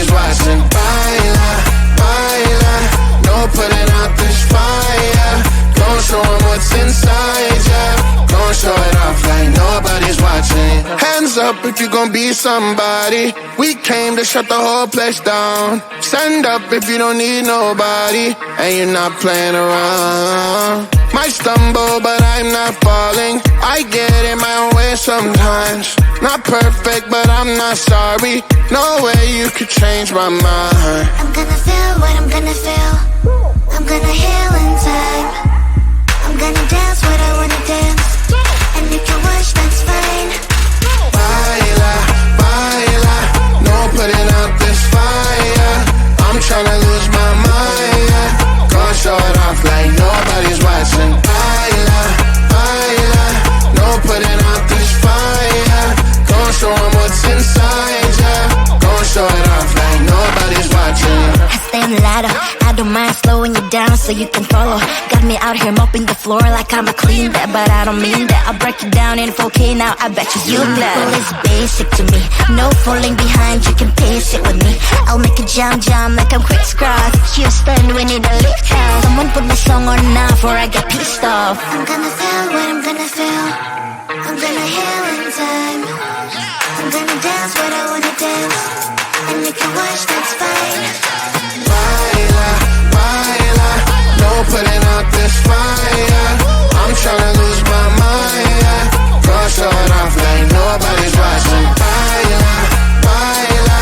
nobody's watching. Baila, baila, no putting out this fire. Gon' show 'em what's inside ya. Gon' show it off like nobody's watching. Hands up if you gon' be somebody. We came to shut the whole place down. Stand up if you don't need nobody and you're not playing around. Might stumble but I'm not falling. I get in my own way sometimes. Not perfect but I'm not sorry. No way you could change my mind. I'm gonna feel what I'm gonna feel. I'm gonna heal in time. I'm gonna dance what I wanna dance. And if you wish, that's fine. Baila, baila, no putting out this fire. I'm tryna lose my mind, yeah. Gonna show it off like nobody's watching. Baila, baila, no putting out this fire. Gonna show 'em what's inside, yeah. Gonna show it off like nobody's watching. I stand louder, I don't mind slowing you down so you can follow. Got me out here mopping the floor like I'm a clean that, but I don't mean that. I'll break it down in 4K now, I bet you glad. Well, it's basic to me, no falling behind, you can pace it with me. I'll make a jam like I'm crisscross. Houston, we need a lift house. Someone put my song on now before I get pissed off. I'm gonna feel what I'm gonna feel. I'm gonna heal in time. I'm gonna dance what I wanna dance. And if you wish, that's fine. Baila, baila, no putting out this fire. I'm tryna lose my mind, yeah. Gonna show it off like nobody's watching. Baila, baila,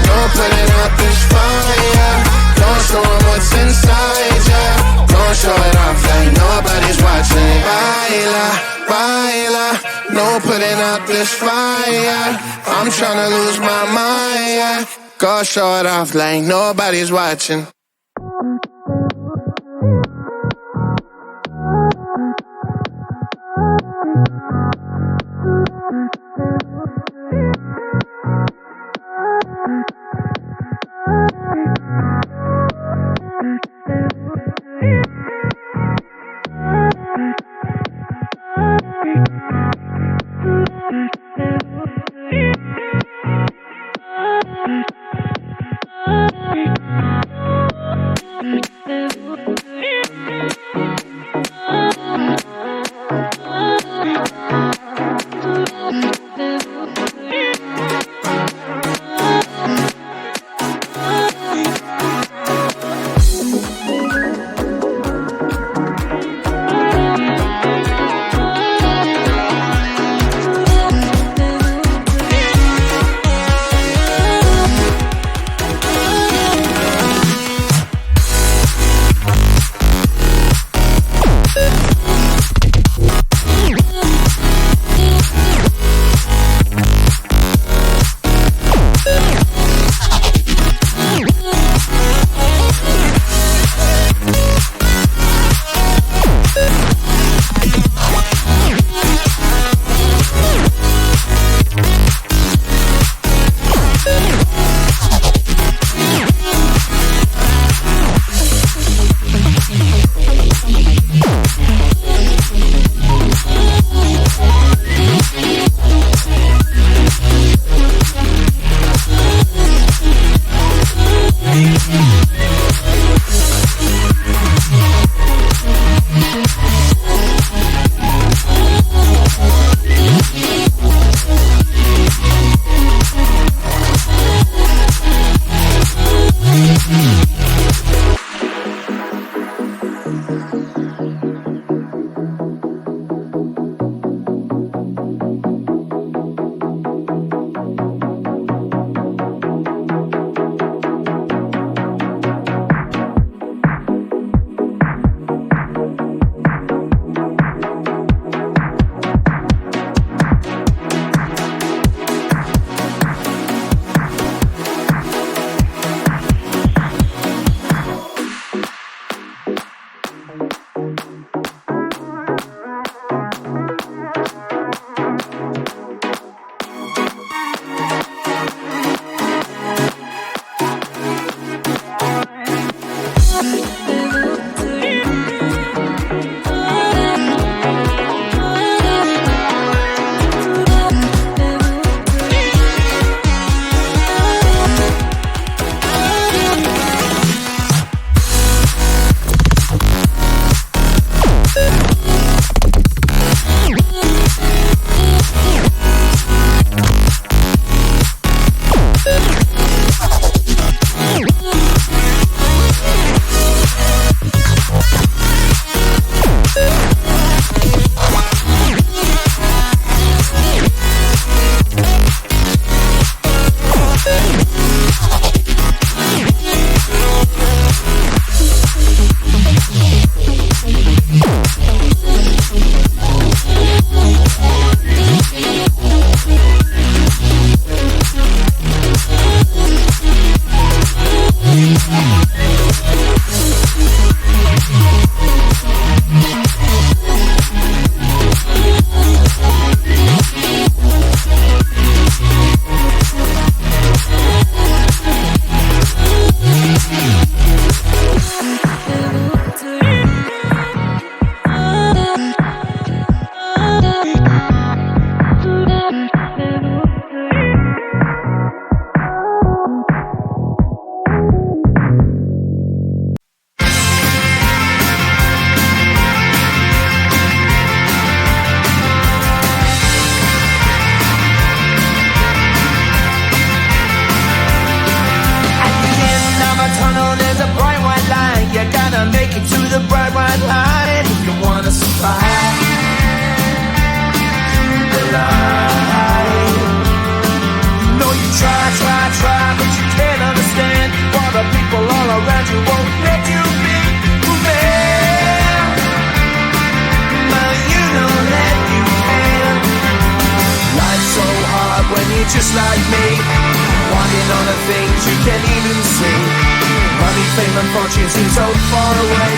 no putting out this fire. Gonna show 'em what's inside, yeah. Gonna show it off like nobody's watching. Baila, baila, no putting out this fire. I'm tryna lose my mind, yeah. Gonna show it off like nobody's watching. that line if you wanna survive the line. You know you try, but you can't understand why the people all around you won't let you be who man. But you know that you can. Life's so hard when you're just like me, wanting all the things you can't even see. Money, fame and fortune seem so far away,